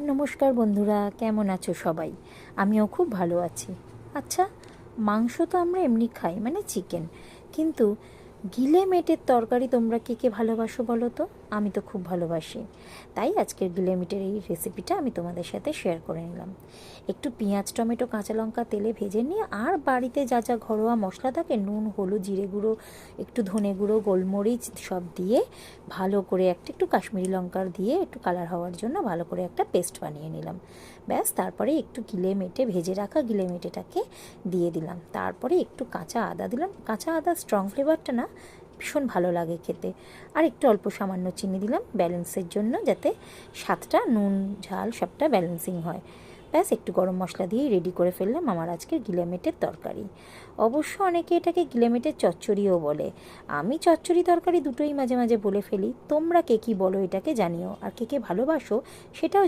নমস্কার বন্ধুরা, কেমন আছো সবাই? আমিও খুব ভালো আছি। আচ্ছা, মাংস তো আমরা এমনি খাই, মানে চিকেন, কিন্তু গিলে মেটের তরকারি তোমরা কে কে ভালোবাসো বলো তো? আমি তো খুব ভালোবাসি। তাই আজকের গিলে মেটের এই রেসিপিটা আমি তোমাদের সাথে শেয়ার করে নিলাম। একটু পেঁয়াজ, টমেটো, কাঁচা লঙ্কা তেলে ভেজে নিয়ে, আর বাড়িতে যা যা ঘরোয়া মশলা থাকে, নুন, হলুদ, জিরে গুঁড়ো, একটু ধনে গুঁড়ো, গোলমরিচ সব দিয়ে ভালো করে একটু কাশ্মীরি লঙ্কার দিয়ে একটু কালার হওয়ার জন্য ভালো করে একটা পেস্ট বানিয়ে নিলাম। ব্যাস, তারপরে একটু গিলে মেটে ভেজে রাখা গিলে মেটেটাকে দিয়ে দিলাম। তারপরে একটু কাঁচা আদা দিলাম। কাঁচা আদা স্ট্রং ফ্লেভারটা না ভীষণ ভালো লাগে খেতে। আর একটু অল্প সামান্য চিনি দিলাম ব্যালেন্সের জন্য, যাতে স্বাদটা, নুন ঝাল সবটা ব্যালেন্সিং হয়। ব্যাস, একটু গরম মশলা দিয়েই রেডি করে ফেললাম আমার আজকের গিলেমেটের তরকারি। অবশ্য অনেকে এটাকে গিলেমেটের চচ্চড়িও বলে। আমি চচ্চড়ি তরকারি দুটোই মাঝে মাঝে বলে ফেলি। তোমরা কে কী বলো এটাকে জানিও, আর কে কে ভালোবাসো সেটাও